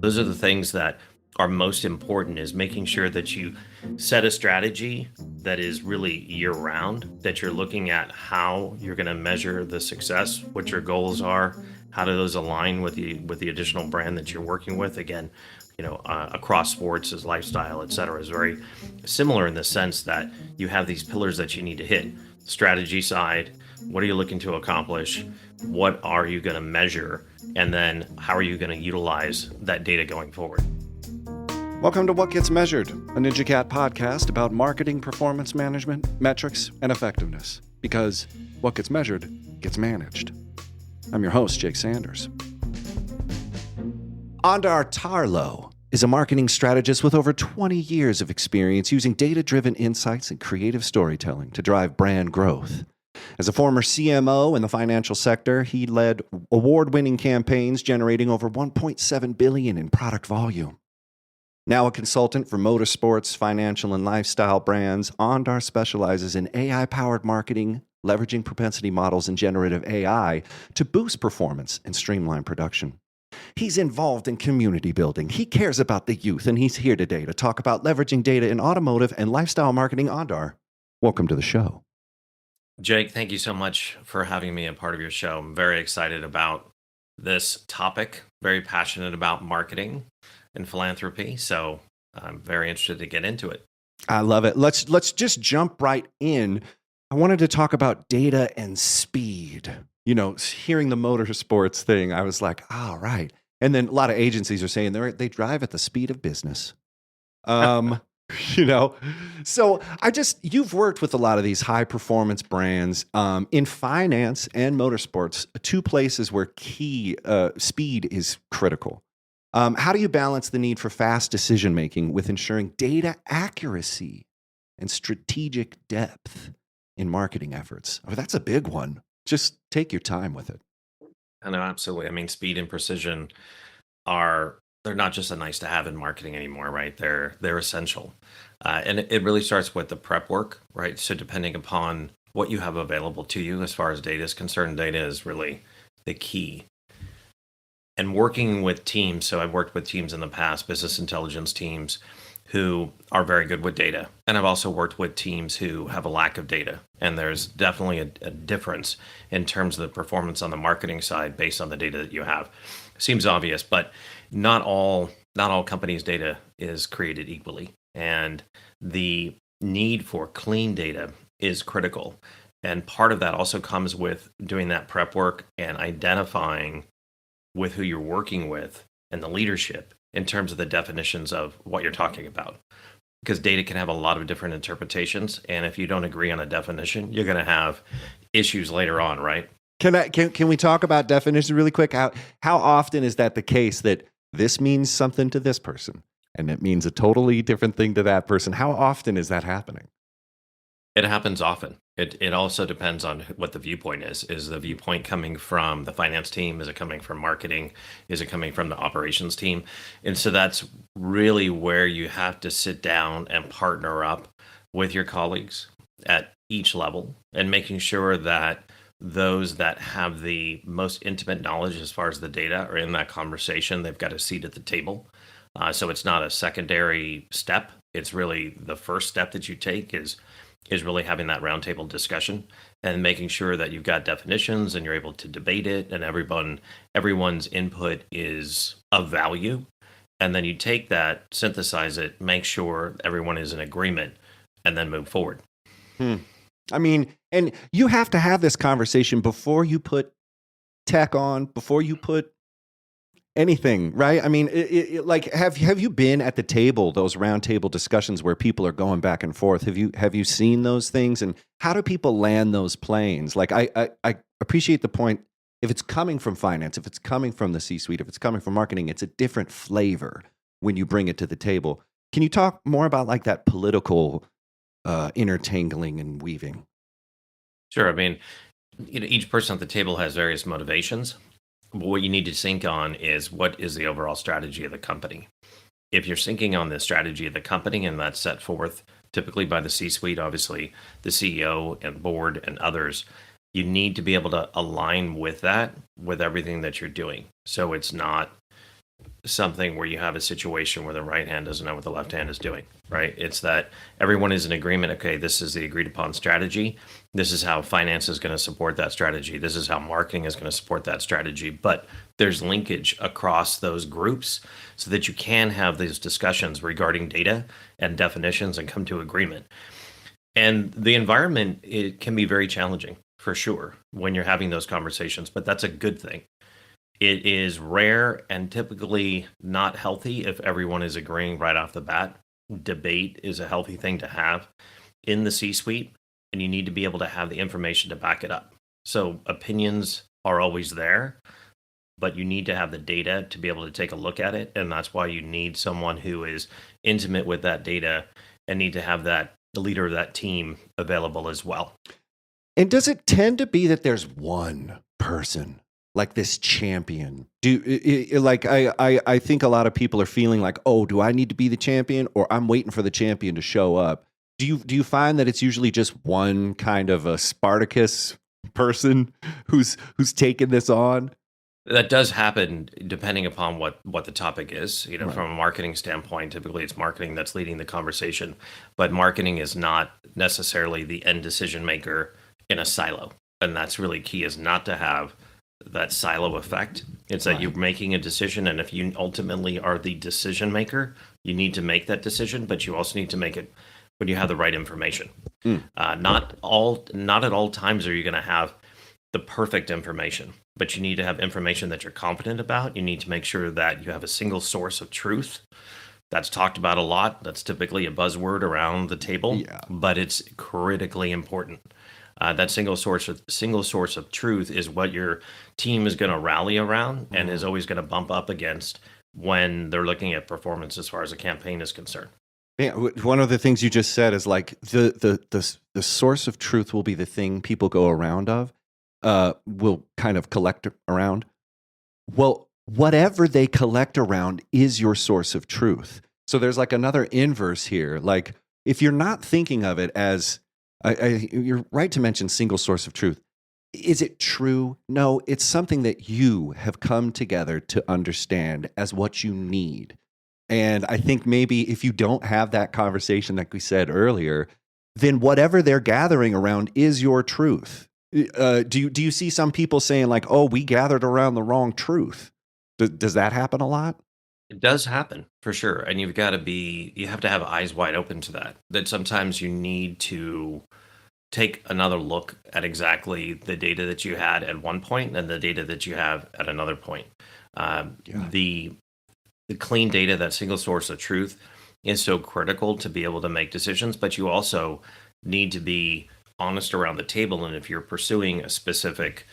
Those are the things that are most important, is making sure that you set a strategy that is really year round, that you're looking at how you're going to measure the success, what your goals are, how do those align with the additional brand that you're working with. Again, across sports, as lifestyle, et cetera, is very similar in the sense that you have these pillars that you need to hit. Strategy side, what are you looking to accomplish? What are you going to measure? And then how are you going to utilize that data going forward? Welcome to What Gets Measured, a Ninja Cat podcast about marketing, performance management, metrics, and effectiveness. Because what gets measured gets managed. I'm your host, Jake Sanders. Ondar Tarlow is a marketing strategist with over 20 years of experience using data-driven insights and creative storytelling to drive brand growth. As a former CMO in the financial sector, he led award-winning campaigns generating over $1.7 billion in product volume. Now a consultant for motorsports, financial, and lifestyle brands, Ondar specializes in AI-powered marketing, leveraging propensity models and generative AI to boost performance and streamline production. He's involved in community building. He cares about the youth, and he's here today to talk about leveraging data in automotive and lifestyle marketing. Ondar, welcome to the show. Jake, thank you so much for having me a part of your show. I'm very excited about this topic, very passionate about marketing and philanthropy. So I'm very interested to get into it. I love it. Let's just jump right in. I wanted to talk about data and speed. You know, hearing the motorsports thing, I was like, all right. And then a lot of agencies are saying they drive at the speed of business. So you've worked with a lot of these high performance brands in finance and motorsports, two places where key speed is critical. How do you balance the need for fast decision making with ensuring data accuracy and strategic depth in marketing efforts? Oh, that's a big one. Just take your time with it. I know, absolutely. I mean, speed and precision they're not just a nice to have in marketing anymore, right? They're essential. And it really starts with the prep work, right? So depending upon what you have available to you as far as data is concerned, data is really the key. And working with teams, so I've worked with teams in the past, business intelligence teams who are very good with data. And I've also worked with teams who have a lack of data. And there's definitely a difference in terms of the performance on the marketing side based on the data that you have. Seems obvious, but not all companies' data is created equally. And the need for clean data is critical. And part of that also comes with doing that prep work and identifying with who you're working with and the leadership in terms of the definitions of what you're talking about. Because data can have a lot of different interpretations. And if you don't agree on a definition, you're going to have issues later on, right? Can we talk about definitions really quick? How often is that the case that this means something to this person and it means a totally different thing to that person? How often is that happening? It happens often. It also depends on what the viewpoint is. Is the viewpoint coming from the finance team? Is it coming from marketing? Is it coming from the operations team? And so that's really where you have to sit down and partner up with your colleagues at each level and making sure that those that have the most intimate knowledge as far as the data are in that conversation. They've got a seat at the table. So it's not a secondary step. It's really the first step that you take is really having that roundtable discussion and making sure that you've got definitions and you're able to debate it and everyone's input is of value. And then you take that, synthesize it, make sure everyone is in agreement, and then move forward. I mean, and you have to have this conversation before you put tech on, before you put anything, right? I mean, like, have you been at the table, those roundtable discussions where people are going back and forth? Have you seen those things? And how do people land those planes? Like, I appreciate the point. If it's coming from finance, if it's coming from the C-suite, if it's coming from marketing, it's a different flavor when you bring it to the table. Can you talk more about like that political intertangling and weaving? Sure. I mean, each person at the table has various motivations. What you need to sync on is what is the overall strategy of the company. If you're syncing on the strategy of the company and that's set forth typically by the C-suite, obviously the CEO and board and others, you need to be able to align with that, with everything that you're doing. So it's not something where you have a situation where the right hand doesn't know what the left hand is doing, right? It's that everyone is in agreement. Okay, this is the agreed upon strategy. This is how finance is going to support that strategy. This is how marketing is going to support that strategy. But there's linkage across those groups so that you can have these discussions regarding data and definitions and come to agreement. And the environment, it can be very challenging for sure when you're having those conversations, but that's a good thing. It is rare and typically not healthy if everyone is agreeing right off the bat. Debate is a healthy thing to have in the C suite, and you need to be able to have the information to back it up. So opinions are always there, but you need to have the data to be able to take a look at it. And that's why you need someone who is intimate with that data and need to have that the leader of that team available as well. And does it tend to be that there's one person like this champion? I think a lot of people are feeling like, oh, do I need to be the champion, or I'm waiting for the champion to show up? Do you find that it's usually just one kind of a Spartacus person who's taking this on? That does happen depending upon what the topic is. Right. From a marketing standpoint, typically it's marketing that's leading the conversation, but marketing is not necessarily the end decision maker in a silo. And that's really key, is not to have that silo effect. It's that you're making a decision, and if you ultimately are the decision maker, you need to make that decision, but you also need to make it when you have the right information. Not at all times are you going to have the perfect information, but you need to have information that you're confident about. You need to make sure that you have a single source of truth. That's talked about a lot. That's typically a buzzword around the table, but it's critically important. That single source of truth is what your team is going to rally around and is always going to bump up against when they're looking at performance as far as a campaign is concerned. Yeah, one of the things you just said is like the source of truth will be the thing people go around of. Will kind of collect around. Well, whatever they collect around is your source of truth. So there's like another inverse here. Like if you're not thinking of it as, you're right to mention single source of truth. Is it true? No, it's something that you have come together to understand as what you need. And I think maybe if you don't have that conversation, like we said earlier, then whatever they're gathering around is your truth. Do you see some people saying like, oh, we gathered around the wrong truth? Does that happen a lot? It does happen for sure. And you have to have eyes wide open to that. That sometimes you need to take another look at exactly the data that you had at one point and the data that you have at another point. The clean data, that single source of truth, is so critical to be able to make decisions, but you also need to be honest around the table. And if you're pursuing a specific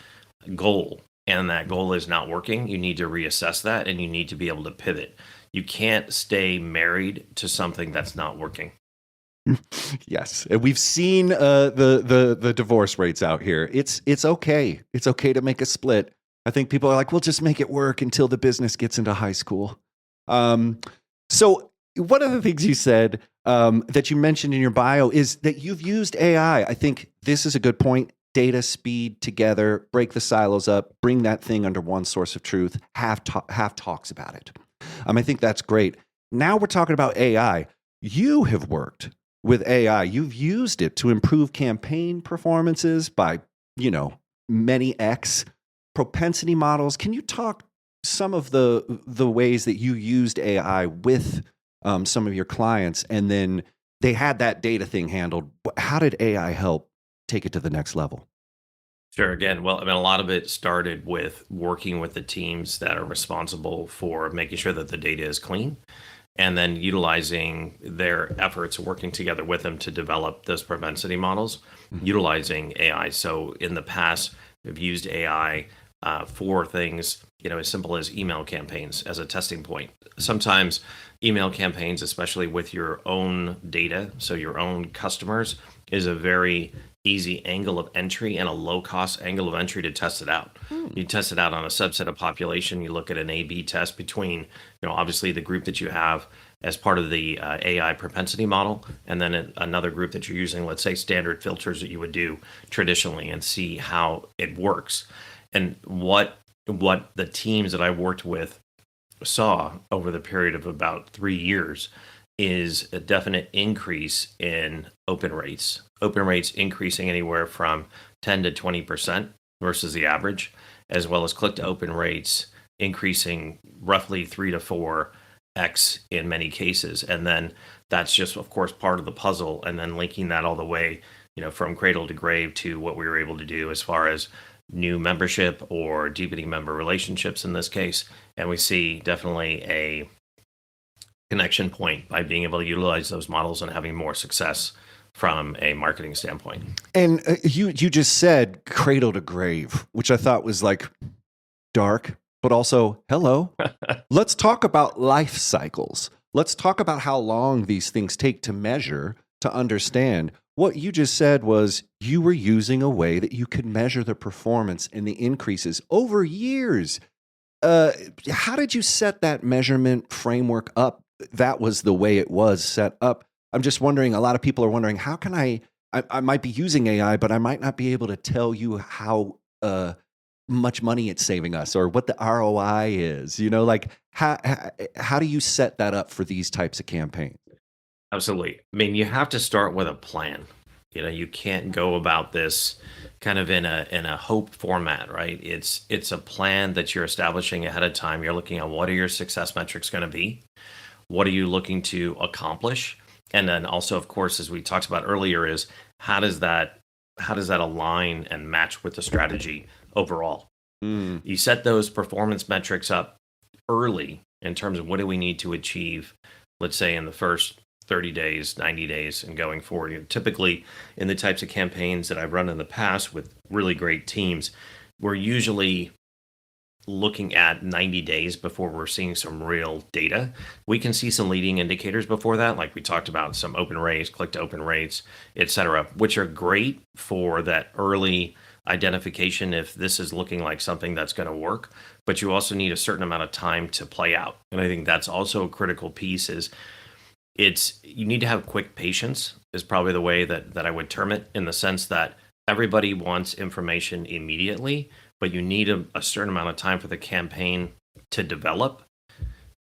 goal and that goal is not working, you need to reassess that and you need to be able to pivot. You can't stay married to something that's not working. Yes, and we've seen the divorce rates out here. It's okay. It's okay to make a split. I think people are like, we'll just make it work until the business gets into high school. So one of the things you said that you mentioned in your bio is that you've used AI. I think this is a good point. Data, speed, together, break the silos up, bring that thing under one source of truth, have talks about it. I think that's great. Now we're talking about AI. You have worked with AI. You've used it to improve campaign performances by, many X propensity models. Can you talk some of the ways that you used AI with some of your clients, and then they had that data thing handled? How did AI help take it to the next level? Sure. Again, well, a lot of it started with working with the teams that are responsible for making sure that the data is clean, and then utilizing their efforts, working together with them to develop those propensity models, utilizing AI. So in the past, we've used AI for things, as simple as email campaigns as a testing point. Sometimes email campaigns, especially with your own data, so your own customers, is a very easy angle of entry and a low cost angle of entry to test it out. You test it out on a subset of population. You look at an A/B test between, obviously the group that you have as part of the AI propensity model, and then another group that you're using, let's say standard filters that you would do traditionally, and see how it works. And what the teams that I worked with saw over the period of about 3 years is a definite increase in open rates. Open rates increasing anywhere from 10 to 20% versus the average, as well as click to open rates increasing roughly 3 to 4x in many cases. And then that's just, of course, part of the puzzle. And then linking that all the way, from cradle to grave to what we were able to do as far as new membership or deepening member relationships in this case. And we see definitely a connection point by being able to utilize those models and having more success from a marketing standpoint. And you just said cradle to grave, which I thought was like dark, but also hello. Let's talk about life cycles. Let's talk about how long these things take to measure, to understand. What you just said was you were using a way that you could measure the performance and the increases over years. How did you set that measurement framework up? That was the way it was set up. I'm just wondering, a lot of people are wondering, how can I might be using AI, but I might not be able to tell you how much money it's saving us or what the ROI is, like how do you set that up for these types of campaigns? Absolutely. I mean, you have to start with a plan. You can't go about this kind of in a hope format, right? It's a plan that you're establishing ahead of time. You're looking at what are your success metrics going to be? What are you looking to accomplish? And then also, of course, as we talked about earlier, is how does that align and match with the strategy overall? Mm. You set those performance metrics up early in terms of what do we need to achieve, let's say in the first 30 days, 90 days, and going forward. Typically, in the types of campaigns that I've run in the past with really great teams, we're usually looking at 90 days before we're seeing some real data. We can see some leading indicators before that, like we talked about, some open rates, click to open rates, et cetera, which are great for that early identification if this is looking like something that's going to work. But you also need a certain amount of time to play out. And I think that's also a critical piece is you need to have quick patience is probably the way that I would term it, in the sense that everybody wants information immediately, but you need a certain amount of time for the campaign to develop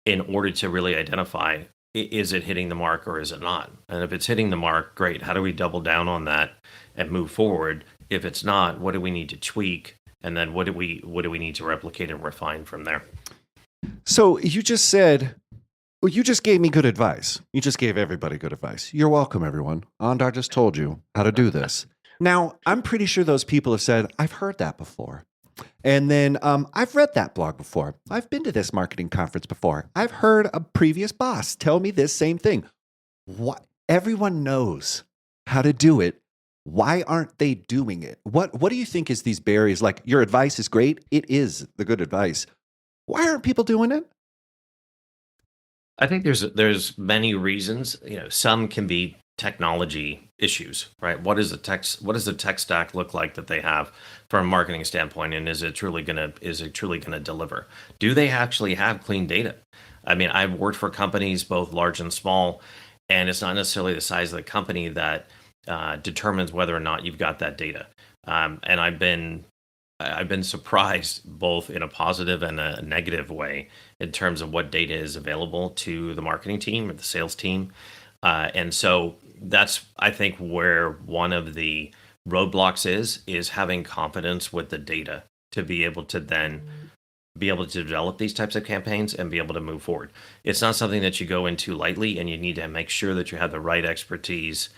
in order to really identify, is it hitting the mark or is it not? And if it's hitting the mark, great. How do we double down on that and move forward? If it's not, what do we need to tweak? And then what do we need to replicate and refine from there? So you just said, well, you just gave me good advice. You just gave everybody good advice. You're welcome, everyone. Ondar just told you how to do this. Now, I'm pretty sure those people have said, I've heard that before. And then I've read that blog before. I've been to this marketing conference before. I've heard a previous boss tell me this same thing. What? Everyone knows how to do it. Why aren't they doing it? What do you think is these barriers? Like, your advice is great. It is the good advice. Why aren't people doing it? I think there's many reasons. Some can be technology issues, right? What does the tech stack look like that they have from a marketing standpoint, and is it truly gonna deliver? Do they actually have clean data? I mean, I've worked for companies both large and small, and it's not necessarily the size of the company that determines whether or not you've got that data. And I've been surprised both in a positive and a negative way in terms of what data is available to the marketing team or the sales team. And so that's, I think, where one of the roadblocks is having confidence with the data to be able to then be able to develop these types of campaigns and be able to move forward. It's not something that you go into lightly, and you need to make sure that you have the right expertise,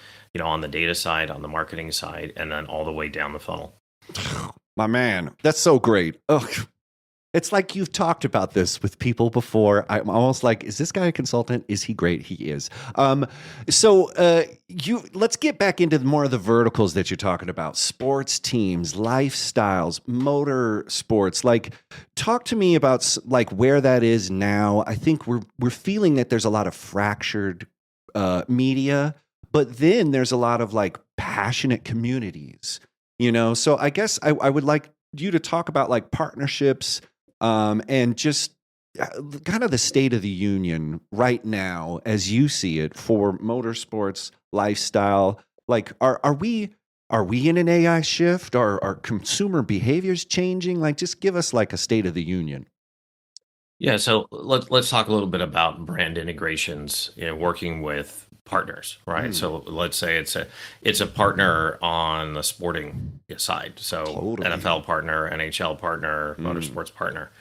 on the data side, on the marketing side, and then all the way down the funnel. My man, that's so great. Ugh. It's like you've talked about this with people before. I'm almost like, is this guy a consultant? Is he great? He is. Let's get back into more of the verticals that you're talking about. Sports teams, lifestyles, motor sports. Like, talk to me about like where that is now. I think we're feeling that there's a lot of fractured media, but then there's a lot of like passionate communities. So I guess I would like you to talk about like partnerships and just kind of the state of the union right now as you see it for motorsports, lifestyle. Like, are we in an AI shift? Are consumer behaviors changing? Like, just give us like a state of the union. Yeah, so let's talk a little bit about brand integrations, working with partners, right? Mm, So let's say it's a partner on the sporting side. So totally. NFL partner, NHL partner, Mm, motorsports partner.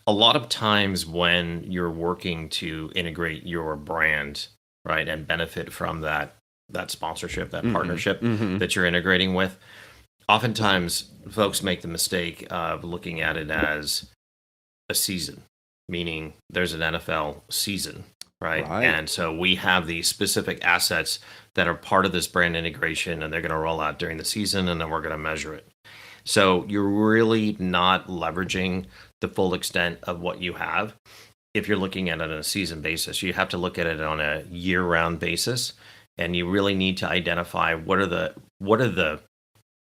A lot of times when you're working to integrate your brand, right, and benefit from that sponsorship, that hmm partnership hmm that you're integrating with, oftentimes folks make the mistake of looking at it as a season, meaning there's an NFL season, right? Right. And so we have these specific assets that are part of this brand integration, and they're going to roll out during the season, and then we're going to measure it. So you're really not leveraging the full extent of what you have if you're looking at it on a season basis. You have to look at it on a year-round basis, and you really need to identify what are the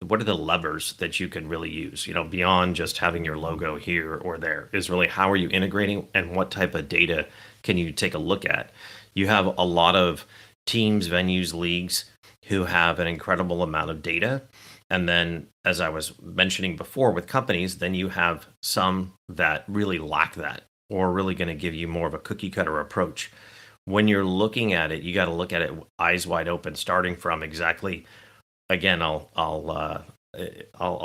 levers that you can really use, beyond just having your logo here or there, is really how are you integrating and what type of data can you take a look at. You have a lot of teams, venues, leagues who have an incredible amount of data. And then, as I was mentioning before with companies, then you have some that really lack that, or really going to give you more of a cookie cutter approach. When you're looking at it, you got to look at it eyes wide open, starting from exactly, again, I'll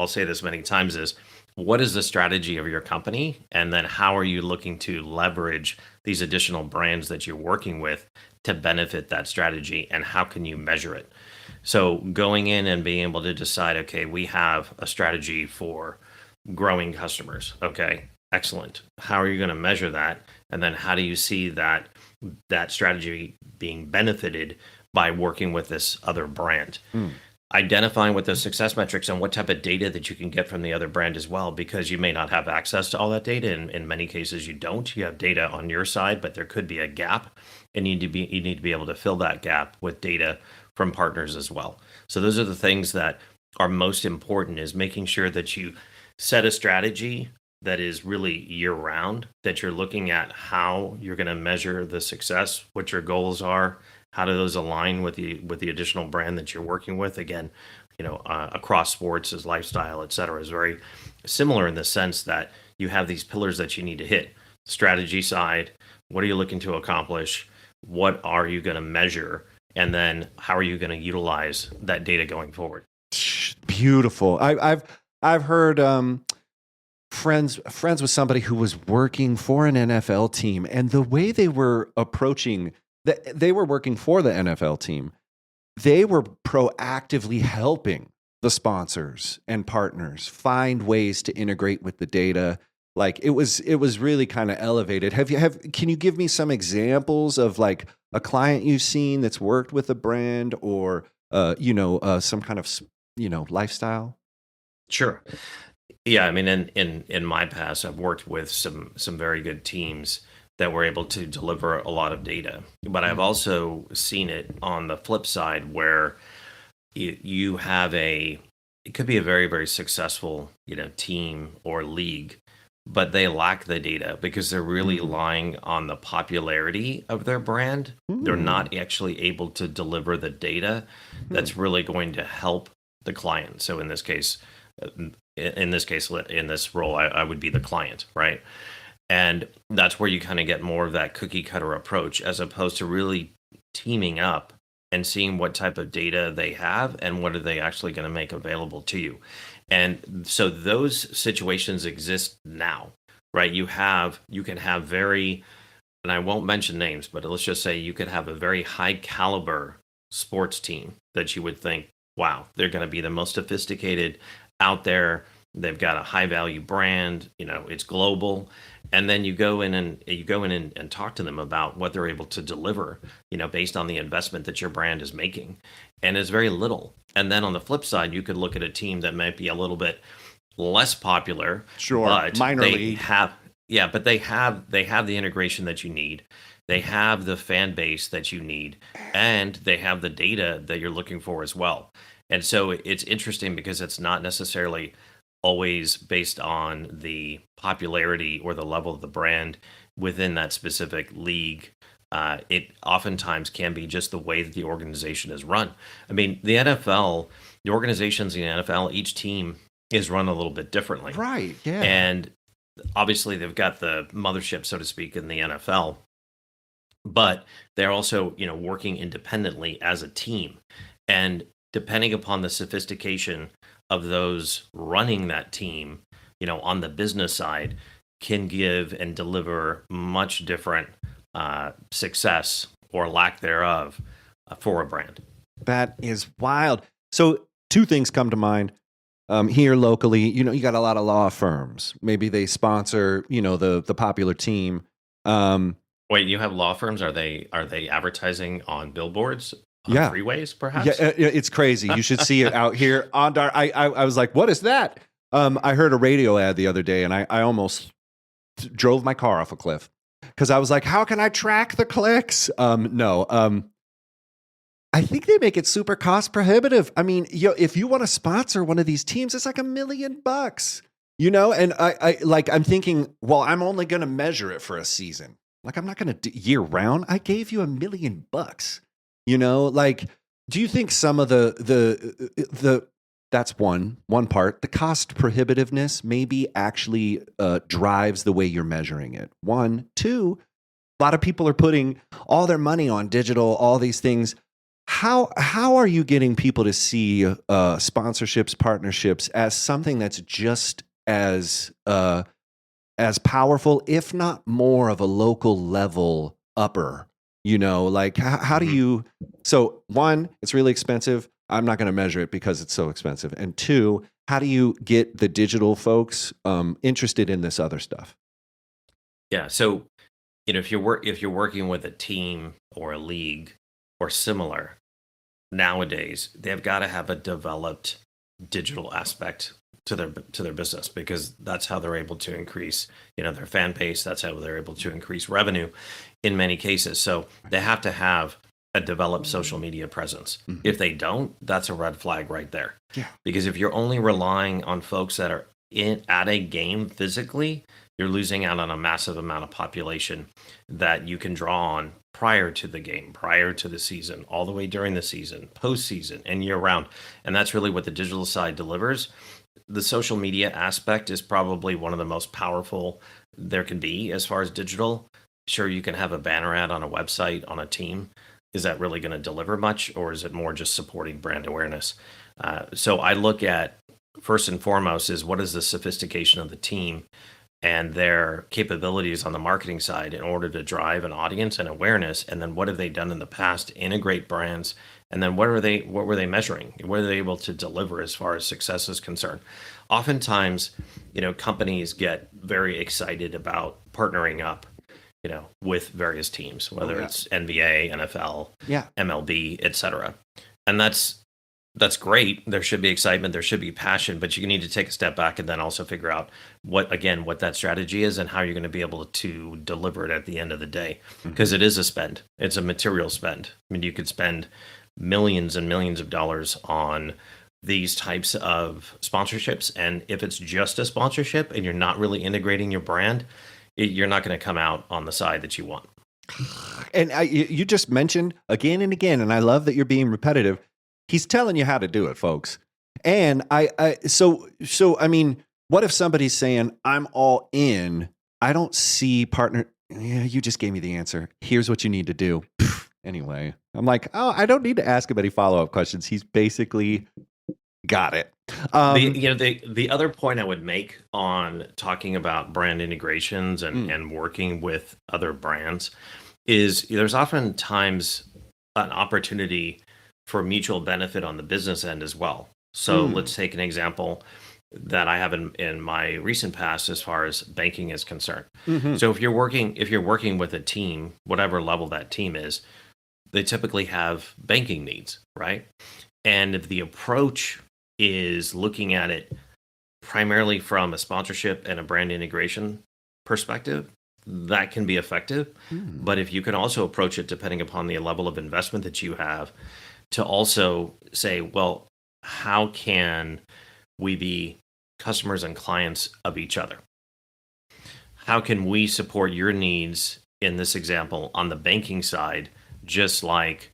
say this many times, is what is the strategy of your company, and then how are you looking to leverage these additional brands that you're working with to benefit that strategy, and how can you measure it? So going in and being able to decide, okay, we have a strategy for growing customers. Okay, excellent. How are you going to measure that? And then how do you see that strategy being benefited by working with this other brand? Mm. Identifying what those success metrics and what type of data that you can get from the other brand as well, because you may not have access to all that data. In many cases, you don't. You have data on your side, but there could be a gap, and you need to be able to fill that gap with data from partners as well. So those are the things that are most important, is making sure that you set a strategy that is really year round, that you're looking at how you're going to measure the success, what your goals are, how do those align with the additional brand that you're working with. Again, across sports, as lifestyle, et cetera, is very similar in the sense that you have these pillars that you need to hit. Strategy side, what are you looking to accomplish? What are you going to measure? And then how are you going to utilize that data going forward? Beautiful. I've heard friends with somebody who was working for an NFL team, and the way they were approaching they were working for the NFL team. They were proactively helping the sponsors and partners find ways to integrate with the data. Like it was really kind of elevated. Can you give me some examples of like a client you've seen that's worked with a brand, or some kind of lifestyle? Sure. Yeah, I mean, in my past, I've worked with some very good teams that were able to deliver a lot of data. But I've Mm. also seen it on the flip side, where you have it could be a very, very successful, team or league, but they lack the data because they're really Mm. relying on the popularity of their brand. They're Mm. not actually able to deliver the data Hmm. that's really going to help the client. So uh, in this role, I would be the client, right? And that's where you kind of get more of that cookie cutter approach, as opposed to really teaming up and seeing what type of data they have and what are they actually going to make available to you. And so those situations exist now, right? You can have very, and I won't mention names, but let's just say you could have a very high caliber sports team that you would think, wow, they're going to be the most sophisticated out there. They've got a high value brand, it's global. And then you go in and talk to them about what they're able to deliver, based on the investment that your brand is making. And it's very little. And then on the flip side, you could look at a team that might be a little bit less popular, Sure. but Minor they league. have, yeah, but they have the integration that you need. They have the fan base that you need, and they have the data that you're looking for as well. And so it's interesting because it's not necessarily always based on the popularity or the level of the brand within that specific league. It oftentimes can be just the way that the organization is run. I mean, the organizations in the NFL, each team is run a little bit differently. Right. Yeah. And obviously they've got the mothership, so to speak, in the NFL, but they're also, working independently as a team. And depending upon the sophistication of those running that team, on the business side, can give and deliver much different success or lack thereof for a brand. That is wild. So two things come to mind. Here locally, you got a lot of law firms. Maybe they sponsor, the popular team. Wait, you have law firms? Are they advertising on billboards, on Yeah. freeways, perhaps? Yeah, it's crazy. You should see it out here. Ondar, I was like, what is that? I heard a radio ad the other day, and I almost drove my car off a cliff because I was like, how can I track the clicks? No. I think they make it super cost prohibitive. I mean, if you want to sponsor one of these teams, it's like $1 million, and I'm thinking, well, I'm only going to measure it for a season. Like, I'm not going to do year round. I gave you $1 million, do you think some of the that's one part, the cost prohibitiveness maybe actually drives the way you're measuring it? One, two, a lot of people are putting all their money on digital, all these things. How are you getting people to see sponsorships, partnerships as something that's just as powerful, if not more of a local level upper? How do you? So one, it's really expensive. I'm not going to measure it because it's so expensive. And two, how do you get the digital folks interested in this other stuff? Yeah. So, if you're working with a team or a league or similar, nowadays they've got to have a developed digital aspect to their business, because that's how they're able to increase, their fan base. That's how they're able to increase revenue in many cases. So they have to have a developed social media presence. Mhm. If they don't, that's a red flag right there. Yeah. Because if you're only relying on folks that are at a game physically, you're losing out on a massive amount of population that you can draw on prior to the game, prior to the season, all the way during the season, postseason, and year round. And that's really what the digital side delivers. The social media aspect is probably one of the most powerful there can be as far as digital. Sure, you can have a banner ad on a website on a team. Is that really going to deliver much, or is it more just supporting brand awareness? So I look at, first and foremost, is what is the sophistication of the team and their capabilities on the marketing side in order to drive an audience and awareness, and then what have they done in the past to integrate brands, and then what were they measuring? What are they able to deliver as far as success is concerned? Oftentimes, companies get very excited about partnering up, with various teams, whether it's NBA, NFL, Yeah. MLB, etc. And that's great. There should be excitement, there should be passion, but you need to take a step back and then also figure out what that strategy is and how you're going to be able to deliver it at the end of the day. Because it is a spend. It's a material spend. I mean, you could spend millions and millions of dollars on these types of sponsorships. And if it's just a sponsorship and you're not really integrating your brand, you're not going to come out on the side that you want. And you just mentioned again and again, and I love that you're being repetitive. He's telling you how to do it, folks. And so I mean, what if somebody's saying, I'm all in, I don't see partner. Yeah, you just gave me the answer. Here's what you need to do. Anyway, I'm like, oh, I don't need to ask him any follow-up questions. He's basically got it. The other point I would make on talking about brand integrations and working with other brands is there's oftentimes an opportunity for mutual benefit on the business end as well. So let's take an example that I have in my recent past as far as banking is concerned. Mm-hmm. So if you're working with a team, whatever level that team is, they typically have banking needs, right? And if the approach is looking at it primarily from a sponsorship and a brand integration perspective, that can be effective. But if you can also approach it depending upon the level of investment that you have, to also say, well, how can we be customers and clients of each other? How can we support your needs in this example on the banking side, just like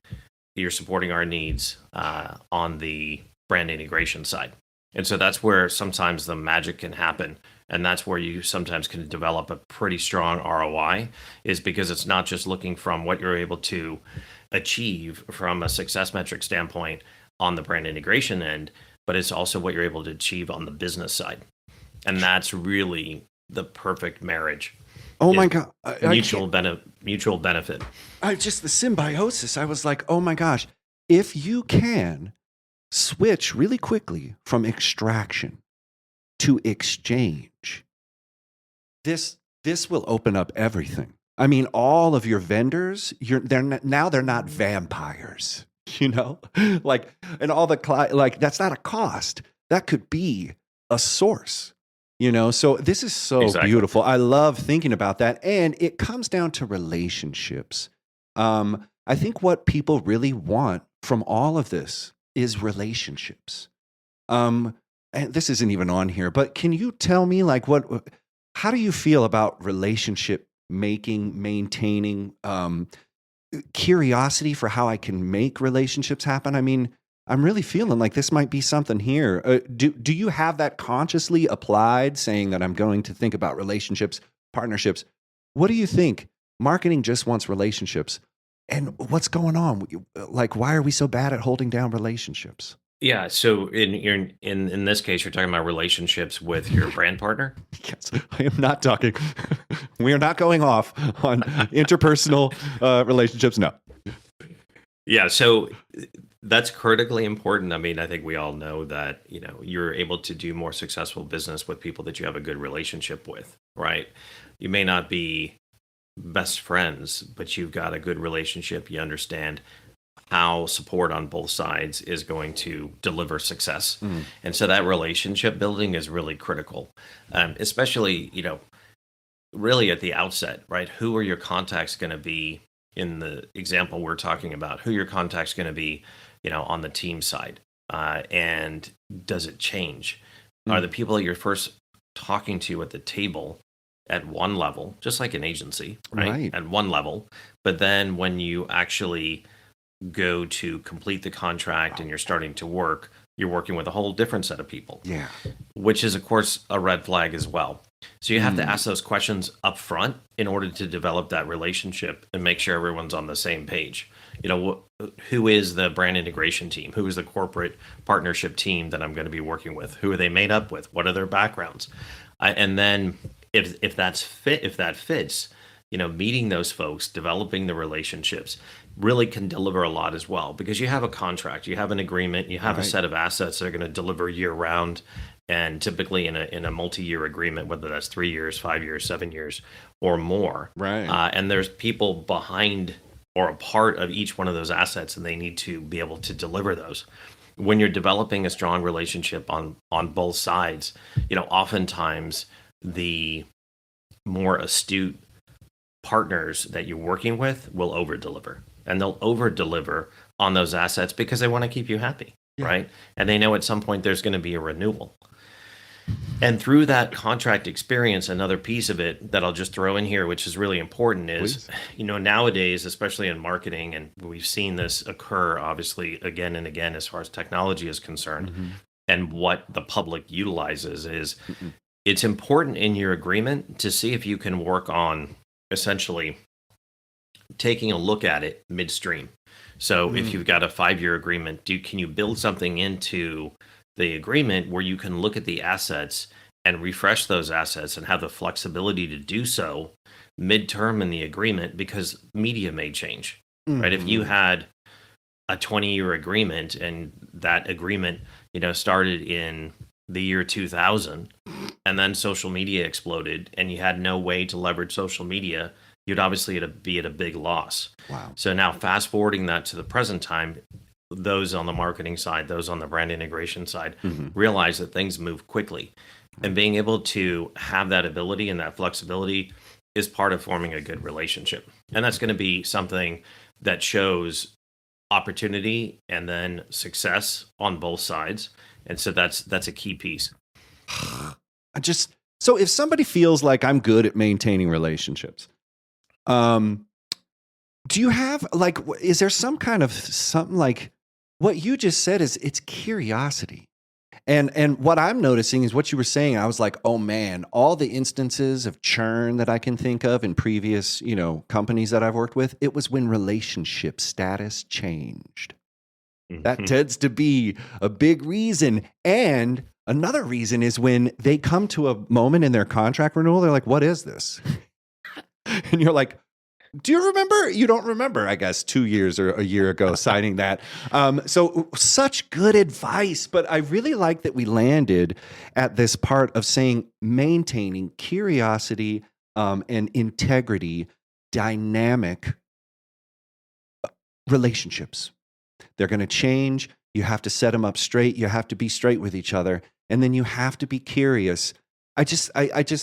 you're supporting our needs on the brand integration side? And so that's where sometimes the magic can happen And that's where you sometimes can develop a pretty strong ROI, is because it's not just looking from what you're able to achieve from a success metric standpoint on the brand integration end, but it's also what you're able to achieve on the business side. And that's really the perfect marriage. Oh is my God. mutual benefit. Just the symbiosis. I was like, oh my gosh. If you can switch really quickly from extraction to exchange, this will open up everything. I mean, all of your vendors, they're not vampires, you know, like, and all the like that's not a cost. That could be a source, you know. So this is so Exactly. beautiful. I love thinking about that, and it comes down to relationships. I think what people really want from all of this is relationships. And this isn't even on here, but can you tell me, like, how do you feel about relationship making, maintaining, curiosity for how I can make relationships happen? I mean, I'm really feeling like this might be something here. Do you have that consciously applied, saying that I'm going to think about relationships, partnerships? What do you think? Marketing just wants relationships. And what's going on? Like, why are we so bad at holding down relationships? Yeah. So in this case, you're talking about relationships with your brand partner. Yes, I am not talking. We are not going off on interpersonal relationships. No. Yeah. So that's critically important. I mean, I think we all know that, you're able to do more successful business with people that you have a good relationship with, right? You may not be best friends, but you've got a good relationship. You understand how support on both sides is going to deliver success. And so that relationship building is really critical, especially, really at the outset, right? Who are your contacts going to be in the example we're talking about? Who your contacts going to be, on the team side? And does it change? Are the people that you're first talking to at the table at one level, just like an agency, right? At one level. But then when you actually go to complete the contract and you're starting to work, you're working with a whole different set of people. Yeah. Which is, of course, a red flag as well. So you have to ask those questions up front in order to develop that relationship and make sure everyone's on the same page. Who is the brand integration team? Who is the corporate partnership team that I'm going to be working with? Who are they made up with? What are their backgrounds? And then if that fits, meeting those folks, developing the relationships really can deliver a lot as well, because you have a contract, you have an agreement, you have a set of assets that are going to deliver year round. And typically in a multi-year agreement, whether that's 3 years, 5 years, 7 years, or more, Right. And there's people behind or a part of each one of those assets, and they need to be able to deliver those. When you're developing a strong relationship on both sides, oftentimes the more astute partners that you're working with will over deliver, and they'll over deliver on those assets because they want to keep you happy, right? And they know at some point there's going to be a renewal. And through that contract experience, another piece of it that I'll just throw in here, which is really important, is, nowadays, especially in marketing, and we've seen this occur obviously again and again as far as technology is concerned, and what the public utilizes is it's important in your agreement to see if you can work on essentially taking a look at it midstream. So if you've got a 5-year agreement, can you build something into the agreement where you can look at the assets and refresh those assets and have the flexibility to do so midterm in the agreement, because media may change, right? If you had a 20-year agreement and that agreement, started in the year 2000, and then social media exploded and you had no way to leverage social media, you'd obviously be at a big loss. Wow. So now fast forwarding that to the present time, those on the marketing side, those on the brand integration side, realize that things move quickly. And being able to have that ability and that flexibility is part of forming a good relationship. And that's going to be something that shows opportunity and then success on both sides. And so that's a key piece. So if somebody feels like I'm good at maintaining relationships, do you have, like, is there some kind of something like what you just said? Is it's curiosity, And what I'm noticing is what you were saying. I was like, oh man, all the instances of churn that I can think of in previous, companies that I've worked with, it was when relationship status changed. That tends to be a big reason. And another reason is when they come to a moment in their contract renewal, they're like, what is this? And you're like, do you remember? You don't remember, I guess, 2 years or a year ago signing that. So such good advice. But I really like that we landed at this part of saying maintaining curiosity and integrity, dynamic relationships. They're going to change. You have to set them up straight. You have to be straight with each other. And then you have to be curious. I just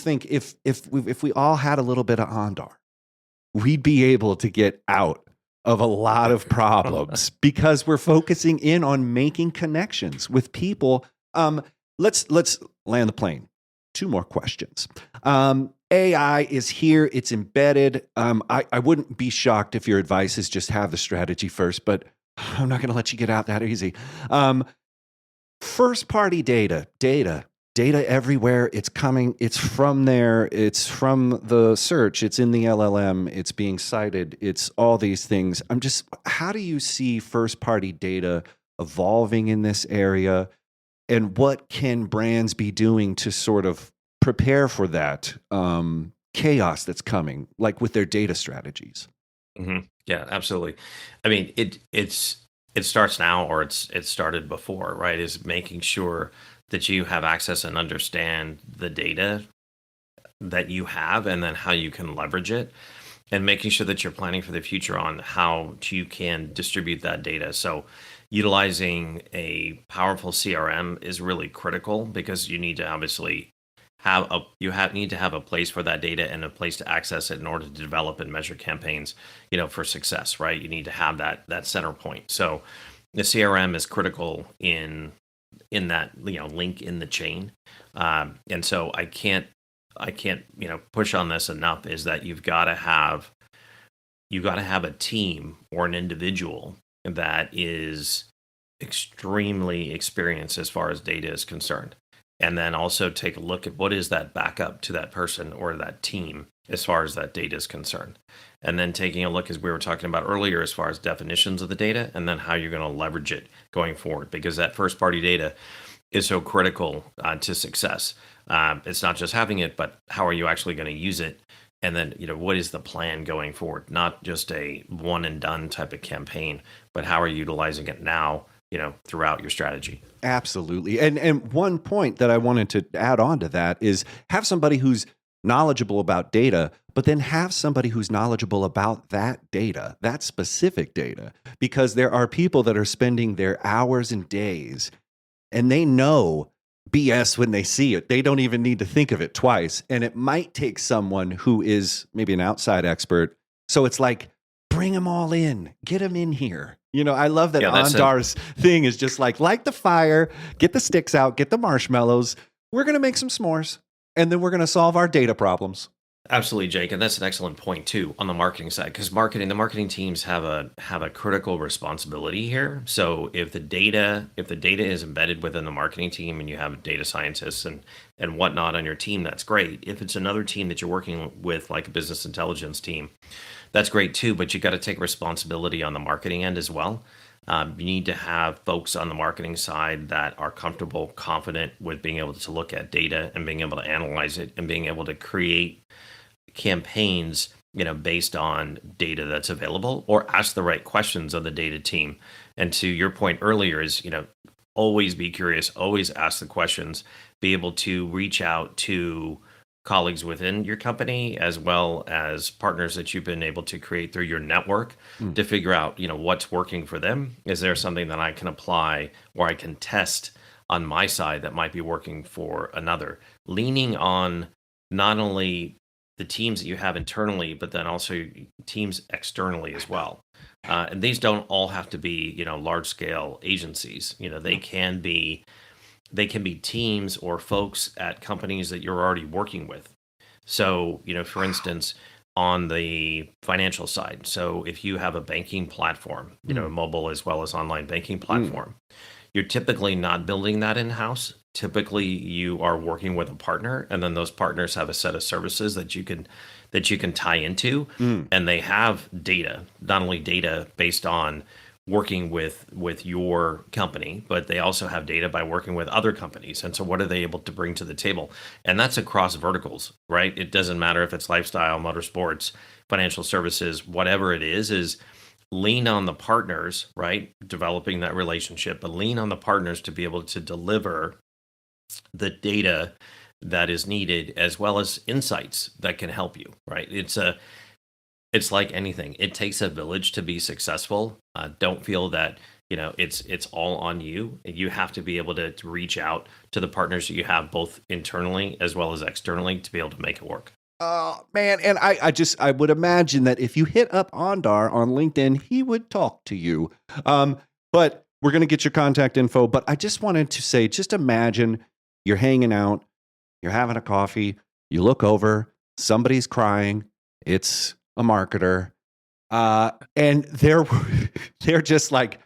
think if we all had a little bit of Ondar, we'd be able to get out of a lot of problems because we're focusing in on making connections with people. Let's land the plane. 2 more questions. AI is here. It's embedded. I wouldn't be shocked if your advice is just have the strategy first, but I'm not going to let you get out that easy. First party data everywhere. It's coming. It's from there. It's from the search. It's in the LLM. It's being cited. It's all these things. How do you see first party data evolving in this area? And what can brands be doing to sort of prepare for that chaos that's coming, like with their data strategies? Yeah, absolutely. I mean, it starts now, or it started before, right? Is making sure that you have access and understand the data that you have, and then how you can leverage it, and making sure that you're planning for the future on how you can distribute that data. So utilizing a powerful CRM is really critical, because you need to obviously need to have a place for that data and a place to access it in order to develop and measure campaigns, for success, right? You need to have that center point. So the CRM is critical in that, link in the chain. And so I can't push on this enough, is that you've got to have a team or an individual that is extremely experienced as far as data is concerned. And then also take a look at what is that backup to that person or that team as far as that data is concerned. And then taking a look, as we were talking about earlier, as far as definitions of the data, and then how you're going to leverage it going forward, because that first party data is so critical to success. It's not just having it, but how are you actually going to use it? And then, what is the plan going forward? Not just a one and done type of campaign, but how are you utilizing it now, throughout your strategy? Absolutely. And one point that I wanted to add on to that is have somebody who's knowledgeable about data, but then have somebody who's knowledgeable about that data, that specific data, because there are people that are spending their hours and days, and they know BS when they see it. They don't even need to think of it twice. And it might take someone who is maybe an outside expert. So it's like, bring them all in, get them in here. I love that Ondar's thing is just like light the fire, get the sticks out, get the marshmallows. We're going to make some s'mores, and then we're going to solve our data problems. Absolutely, Jake, and that's an excellent point too on the marketing side, because the marketing teams have a critical responsibility here. So if the data is embedded within the marketing team, and you have data scientists and whatnot on your team, that's great. If it's another team that you're working with, like a business intelligence team, that's great too. But you got to take responsibility on the marketing end as well. You need to have folks on the marketing side that are comfortable, confident with being able to look at data and being able to analyze it and being able to create campaigns, based on data that's available, or ask the right questions of the data team. And to your point earlier is, always be curious, always ask the questions, be able to reach out to colleagues within your company, as well as partners that you've been able to create through your network to figure out, what's working for them. Is there something that I can apply or I can test on my side that might be working for another? Leaning on not only the teams that you have internally, but then also teams externally as well. And these don't all have to be, large scale agencies. They can be teams or folks at companies that you're already working with. So, for instance, on the financial side. So if you have a banking platform, mobile as well as online banking platform, you're typically not building that in-house. Typically, you are working with a partner, and then those partners have a set of services that you can tie into, Mm. and they have data, not only data based on working with your company, but they also have data by working with other companies. And so what are they able to bring to the table? And that's across verticals, right? It doesn't matter if it's lifestyle, motorsports, financial services, whatever it is lean on the partners, right? Developing that relationship, but lean on the partners to be able to deliver the data that is needed, as well as insights that can help you, right? It's like anything. It takes a village to be successful. Don't feel that it's all on you. You have to be able to reach out to the partners that you have, both internally as well as externally, to be able to make it work. Oh man, and I would imagine that if you hit up Ondar on LinkedIn, he would talk to you. But we're gonna get your contact info. But I just wanted to say, just imagine you're hanging out, you're having a coffee, you look over, somebody's crying. It's a marketer, and they're just like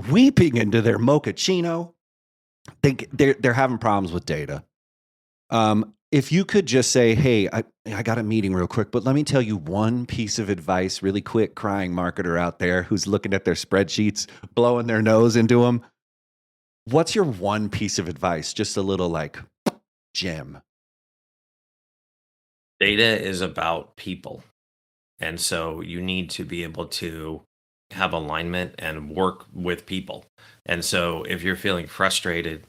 weeping into their mochaccino. They're having problems with data. If you could just say, hey, I got a meeting real quick, but let me tell you one piece of advice really quick, crying marketer out there who's looking at their spreadsheets, blowing their nose into them. What's your one piece of advice? Just a little like gem. Data is about people. And so you need to be able to have alignment and work with people. And so if you're feeling frustrated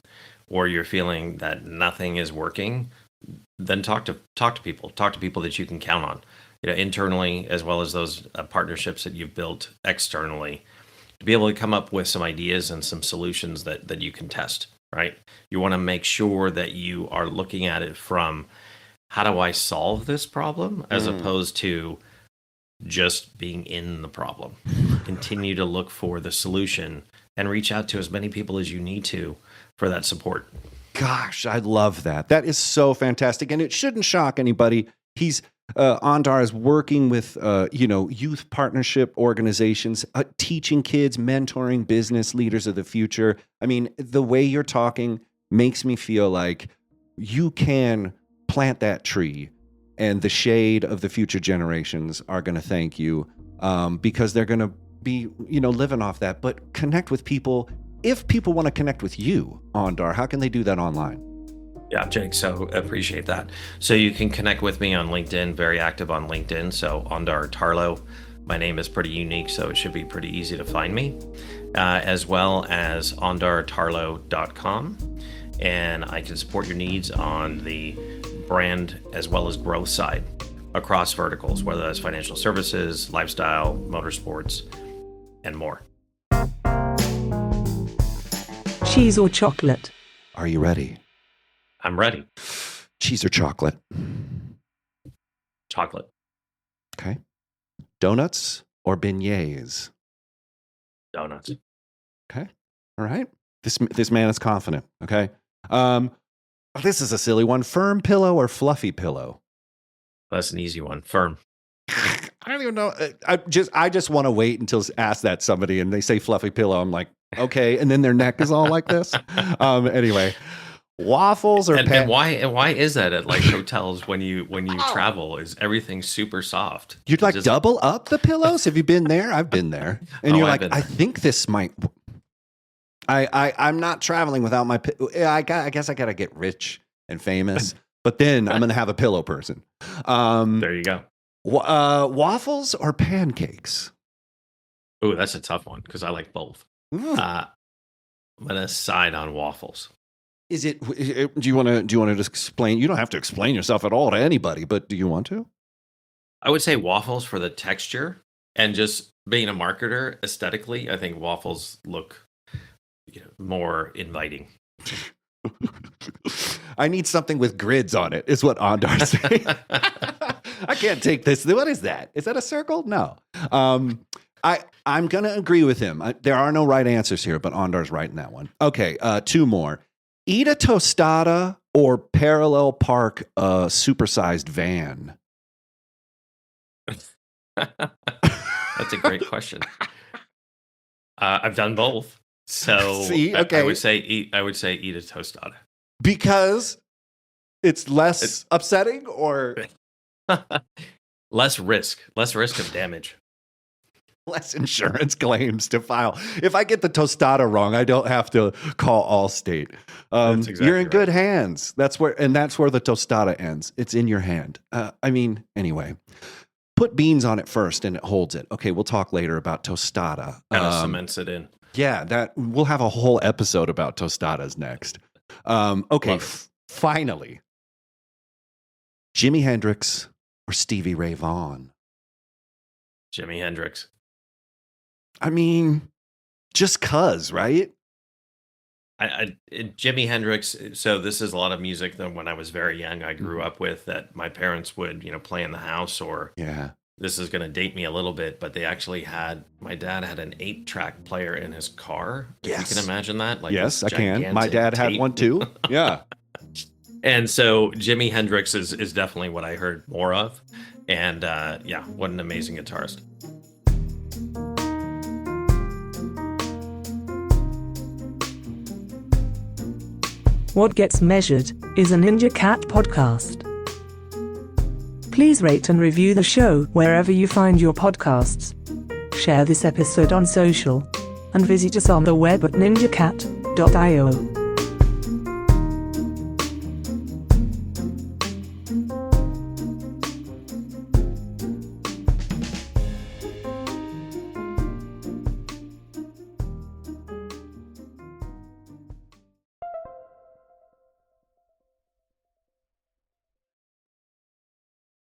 or you're feeling that nothing is working, then talk to people. Talk to people that you can count on, internally, as well as those partnerships that you've built externally, to be able to come up with some ideas and some solutions that you can test. Right? You want to make sure that you are looking at it from, how do I solve this problem, as opposed to just being in the problem. Continue to look for the solution and reach out to as many people as you need to for that support. Gosh, I love that. That is so fantastic, and it shouldn't shock anybody. He's Ondar is working with youth partnership organizations, teaching kids, mentoring business leaders of the future. I mean, the way you're talking makes me feel like you can plant that tree, and the shade of the future generations are going to thank you, because they're going to be living off that. But connect with people. If people want to connect with you, Ondar, how can they do that online? Yeah, Jake, so appreciate that. So you can connect with me on LinkedIn, very active on LinkedIn. So Ondar Tarlow. My name is pretty unique, so it should be pretty easy to find me, as well as ondartarlow.com. And I can support your needs on the brand as well as growth side across verticals, whether that's financial services, lifestyle, motorsports, and more. Cheese or chocolate? Are you ready? I'm ready. Cheese or chocolate? Chocolate. Okay. Donuts or beignets? Donuts. Okay. All right. This man is confident. Okay. This is a silly one. Firm pillow or fluffy pillow? That's an easy one. Firm. I don't even know. I just want to wait until ask that somebody and they say fluffy pillow. I'm like, okay. And then their neck is all like this. Anyway, waffles or and why is that at like hotels when you travel? Is everything super soft? You'd like double up the pillows? Have you been there? I've been there. And you're like, I think this might. I'm not traveling without my. I guess I gotta get rich and famous, but then I'm gonna have a pillow person. There you go. Waffles or pancakes? Oh, that's a tough one because I like both. I'm gonna side on waffles. Is it? Do you want to just explain? You don't have to explain yourself at all to anybody, but do you want to? I would say waffles for the texture and just being a marketer aesthetically. I think waffles look more inviting. I need something with grids on it, is what Ondar's saying. I can't take this. What is that? Is that a circle? No. I'm going to agree with him. There are no right answers here, but Ondar's right in that one. Okay, two more. Eat a tostada or parallel park a supersized van? That's a great question. I've done both. So See? I Okay. would say eat a tostada. Because it's less upsetting, or Less risk of damage. less insurance claims to file. If I get the tostada wrong, I don't have to call Allstate. That's exactly You're in good right. hands. That's where the tostada ends. It's in your hand. Anyway, put beans on it first and it holds it. Okay, we'll talk later about tostada. Kind of cements it in. Yeah, that we'll have a whole episode about tostadas next. Okay, finally, Jimi Hendrix or Stevie Ray Vaughan? Jimi Hendrix. I mean, just cuz, right? Jimi Hendrix. So this is a lot of music that when I was very young, I grew up with, that my parents would, play in the house. Or Yeah. this is going to date me a little bit, but they actually my dad had an 8-track player in his car. Yes. You can imagine that? Like Yes, this I can. My gigantic dad had tape. one too. Yeah. And so Jimi Hendrix is definitely what I heard more of. And what an amazing guitarist. What Gets Measured is a Ninja Cat podcast. Please rate and review the show wherever you find your podcasts. Share this episode on social. And visit us on the web at ninjacat.io.